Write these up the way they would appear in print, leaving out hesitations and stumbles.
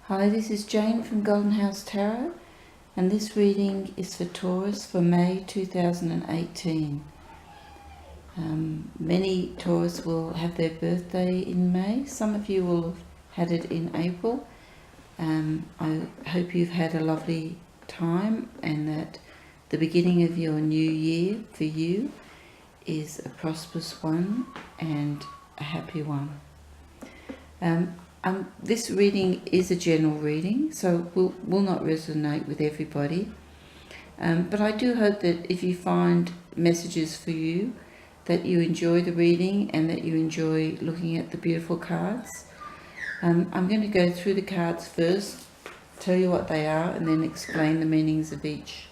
Hi, this is Jane from Golden House Tarot, and this reading is for Taurus for May 2018. Many Taurus will have their birthday in May. Some of you will have had it in April. I hope you've had a lovely time and that the beginning of your new year for you is a prosperous one and a happy one. This reading is a general reading, so will not resonate with everybody. But I do hope that if you find messages for you, that you enjoy the reading and that you enjoy looking at the beautiful cards. I'm going to go through the cards first, tell you what they are, and then explain the meanings of each.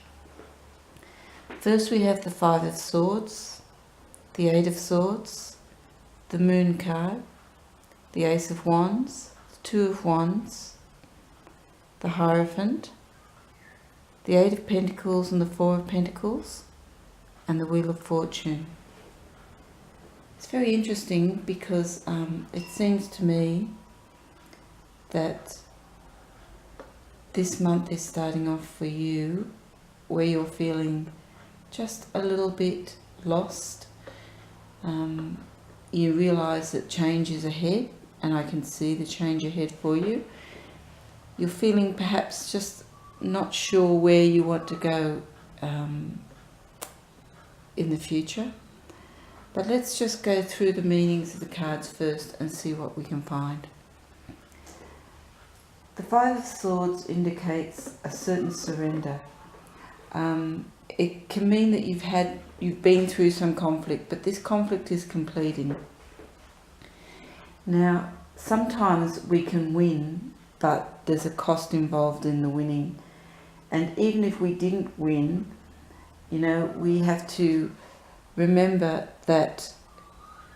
First we have the Five of Swords, the Eight of Swords, the Moon card, the Ace of Wands, the Two of Wands, the Hierophant, the Eight of Pentacles and the Four of Pentacles, and the Wheel of Fortune. It's very interesting because it seems to me that this month is starting off for you where you're feeling just a little bit lost. You realise that change is ahead, and I can see the change ahead for you. You're feeling perhaps just not sure where you want to go in the future. But let's just go through the meanings of the cards first and see what we can find. The Five of Swords indicates a certain surrender. It can mean that you've been through some conflict, but this conflict is completing. Now, sometimes we can win, but there's a cost involved in the winning. And even if we didn't win, we have to remember that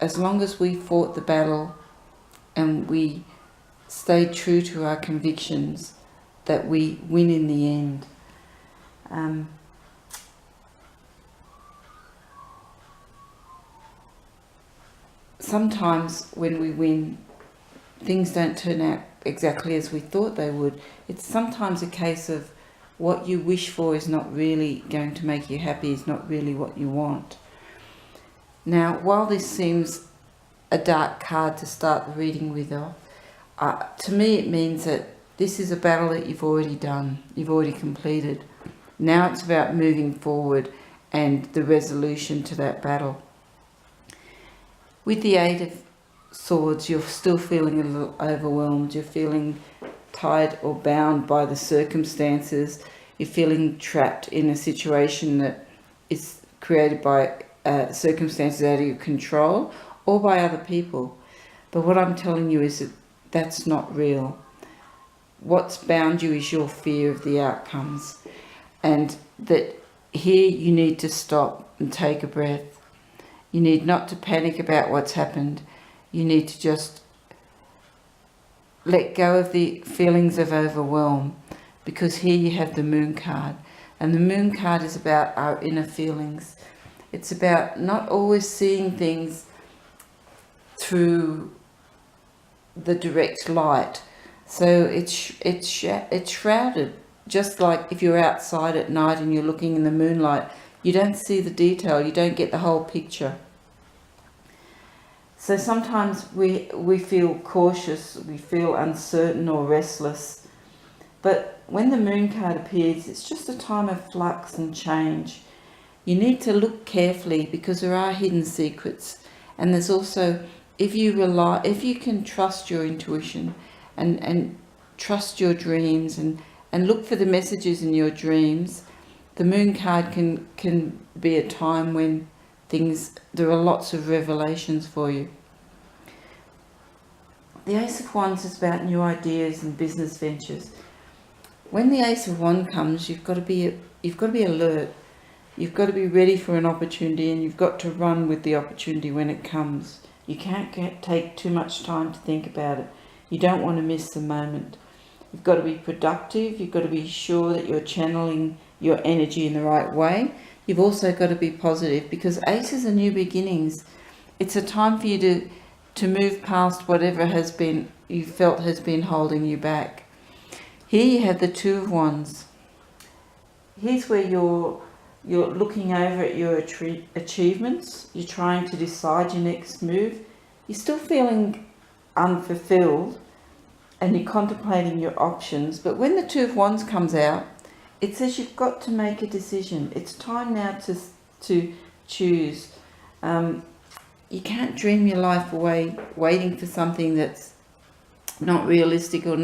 as long as we fought the battle and we stayed true to our convictions, that we win in the end. Sometimes when we win, things don't turn out exactly as we thought they would. It's sometimes a case of what you wish for is not really going to make you happy, is not really what you want. Now, while this seems a dark card to start the reading with, to me it means that this is a battle that you've already done, you've already completed. Now it's about moving forward and the resolution to that battle. With the Eight of Swords, you're still feeling a little overwhelmed. You're feeling tied or bound by the circumstances. You're feeling trapped in a situation that is created by circumstances out of your control or by other people. But what I'm telling you is that that's not real. What's bound you is your fear of the outcomes. And that here you need to stop and take a breath. You need not to panic about what's happened. You need to just let go of the feelings of overwhelm, because here you have the Moon card. And the Moon card is about our inner feelings. It's about not always seeing things through the direct light. So it's shrouded. Just like if you're outside at night and you're looking in the moonlight, you don't see the detail, you don't get the whole picture. So sometimes we feel cautious, we feel uncertain or restless. But when the Moon card appears, it's just a time of flux and change. You need to look carefully because there are hidden secrets. And there's also, if you can trust your intuition and trust your dreams and look for the messages in your dreams, the Moon card can be a time when there are lots of revelations for you. The Ace of Wands is about new ideas and business ventures. When the Ace of Wands comes, you've got to be alert. You've got to be ready for an opportunity, and you've got to run with the opportunity when it comes. You can't take too much time to think about it. You don't want to miss the moment. You've got to be productive. You've got to be sure that you're channeling your energy in the right way. You've also got to be positive, because aces are new beginnings. It's a time for you to move past whatever you felt has been holding you back. Here you have the Two of Wands. Here's where you're looking over at your achievements. You're trying to decide your next move. You're still feeling unfulfilled and you're contemplating your options. But when the Two of Wands comes out, it says you've got to make a decision. It's time now to choose. You can't dream your life away waiting for something that's not realistic or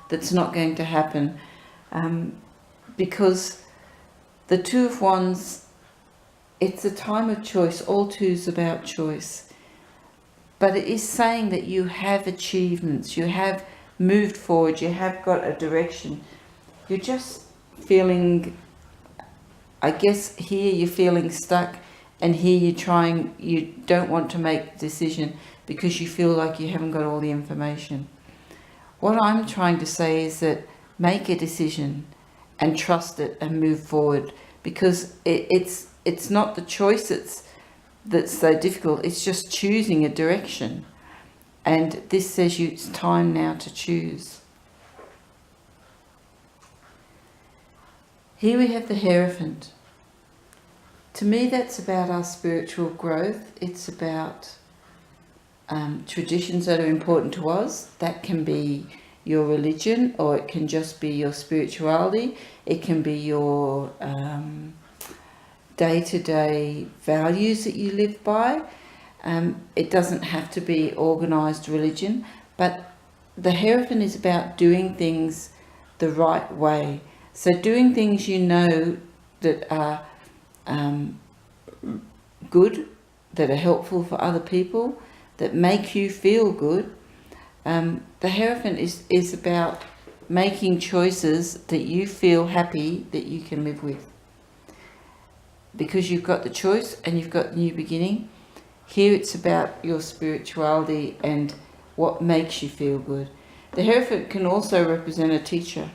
that's not going to happen. Because the Two of Wands, it's a time of choice. All two's about choice. But it is saying that you have achievements, you have moved forward, you have got a direction. You're just feeling, I guess here you're feeling stuck, and here you don't want to make a decision because you feel like you haven't got all the information. What I'm trying to say is that make a decision and trust it and move forward, because it's not the choice that's so difficult, it's just choosing a direction. And this says it's time now to choose. Here we have the Hierophant. To me, that's about our spiritual growth. It's about traditions that are important to us. That can be your religion, or it can just be your spirituality. It can be your day-to-day values that you live by. It doesn't have to be organised religion, but the Hierophant is about doing things the right way. So doing things you know that are good, that are helpful for other people, that make you feel good. The Hierophant is about making choices that you feel happy that you can live with. Because you've got the choice and you've got the new beginning. Here it's about your spirituality and what makes you feel good. The Hierophant can also represent a teacher.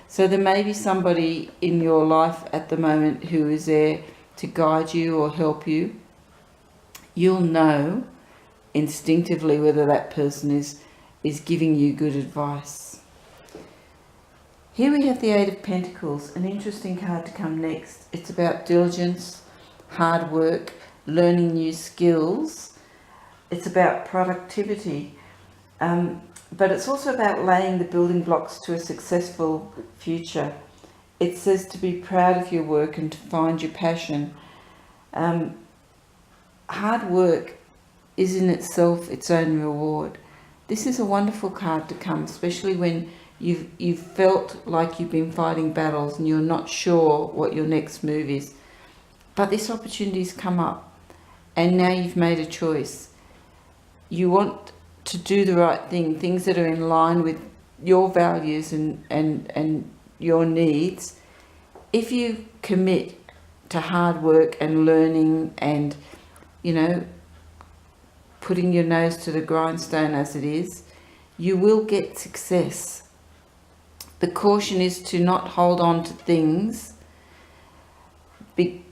So there may be somebody in your life at the moment who is there to guide you or help you. You'll know instinctively whether that person is giving you good advice. Here we have the Eight of Pentacles, an interesting card to come next. It's about diligence, hard work, learning new skills. It's about productivity. But it's also about laying the building blocks to a successful future. It says to be proud of your work and to find your passion. Hard work is in itself its own reward. This is a wonderful card to come, especially when you've felt like you've been fighting battles and you're not sure what your next move is. But this opportunity's come up and now you've made a choice. You want to do the right thing, things that are in line with your values and your needs. If you commit to hard work and learning and, putting your nose to the grindstone as it is, you will get success. The caution is to not hold on to things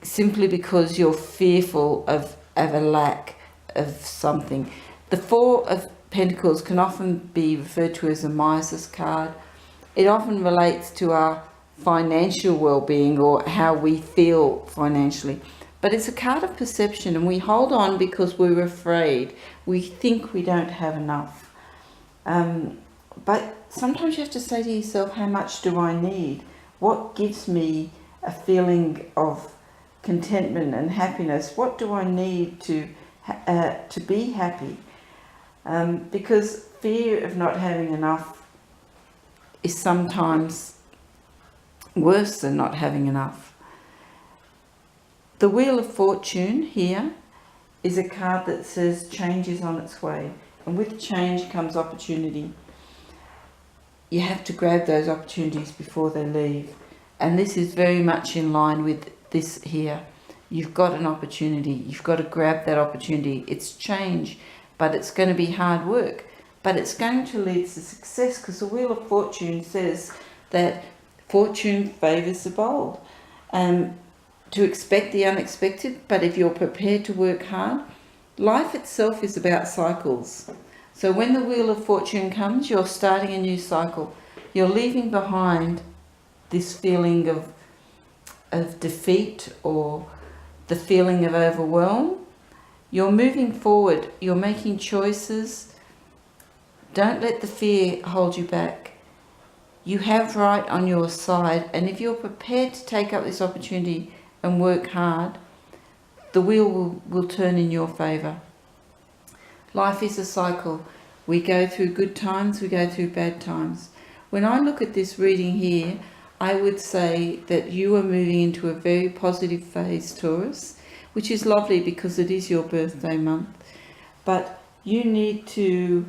simply because you're fearful of a lack of something. The Four of Pentacles can often be referred to as a Mises card. It often relates to our financial well-being or how we feel financially. But it's a card of perception, and we hold on because we're afraid. We think we don't have enough. But sometimes you have to say to yourself, how much do I need? What gives me a feeling of contentment and happiness? What do I need to be happy? Because fear of not having enough is sometimes worse than not having enough. The Wheel of Fortune here is a card that says change is on its way, and with change comes opportunity. You have to grab those opportunities before they leave, and this is very much in line with this here. You've got an opportunity, you've got to grab that opportunity. It's change, but it's going to be hard work, but it's going to lead to success, because the Wheel of Fortune says that fortune favours the bold. To expect the unexpected, but if you're prepared to work hard, life itself is about cycles. So when the Wheel of Fortune comes, you're starting a new cycle. you're leaving behind this feeling of defeat or the feeling of overwhelm. You're moving forward. You're making choices. Don't let the fear hold you back. You have right on your side, and if you're prepared to take up this opportunity and work hard, the wheel will turn in your favour. Life is a cycle. We go through good times, we go through bad times. When I look at this reading here, I would say that you are moving into a very positive phase, Taurus, which is lovely because it is your birthday month. But you need to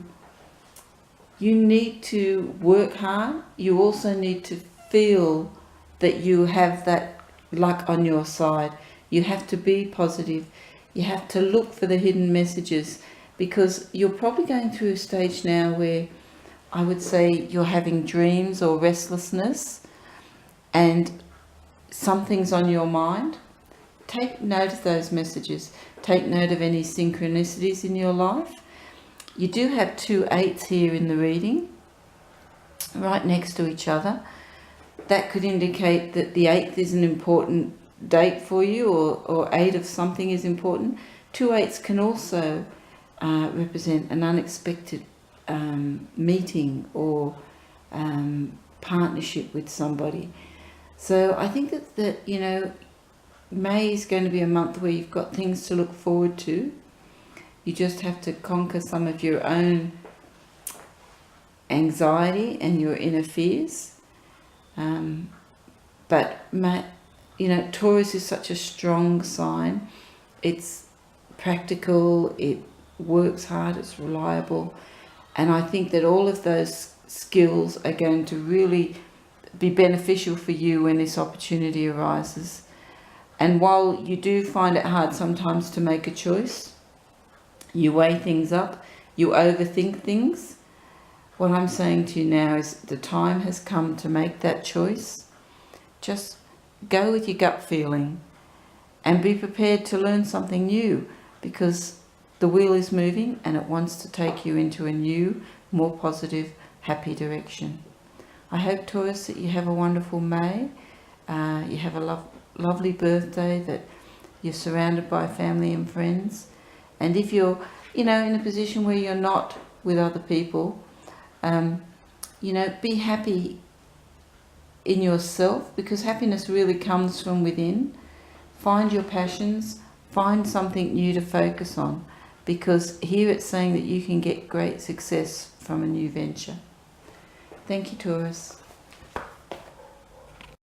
work hard. You also need to feel that you have that luck on your side. You have to be positive. You have to look for the hidden messages, because you're probably going through a stage now where I would say you're having dreams or restlessness and something's on your mind. Take note of those messages. Take note of any synchronicities in your life. You do have 2 8s here in the reading, right next to each other. That could indicate that the 8th is an important date for you, or 8 of something is important. 2 8s can also represent an unexpected meeting or partnership with somebody. So I think that you know, May is going to be a month where you've got things to look forward to. You just have to conquer some of your own anxiety and your inner fears. But you know, Taurus is such a strong sign. It's practical, it works hard, it's reliable, and I think that all of those skills are going to really be beneficial for you when this opportunity arises. And while you do find it hard sometimes to make a choice, you weigh things up, you overthink things, what I'm saying to you now is the time has come to make that choice. Just go with your gut feeling and be prepared to learn something new, because the wheel is moving and it wants to take you into a new, more positive, happy direction. I hope, Taurus, that you have a wonderful May. You have a lovely birthday, that you're surrounded by family and friends. And if you're, you know, in a position where you're not with other people, you know, be happy in yourself, because happiness really comes from within. Find your passions, find something new to focus on, because here it's saying that you can get great success from a new venture. Thank you, Taurus.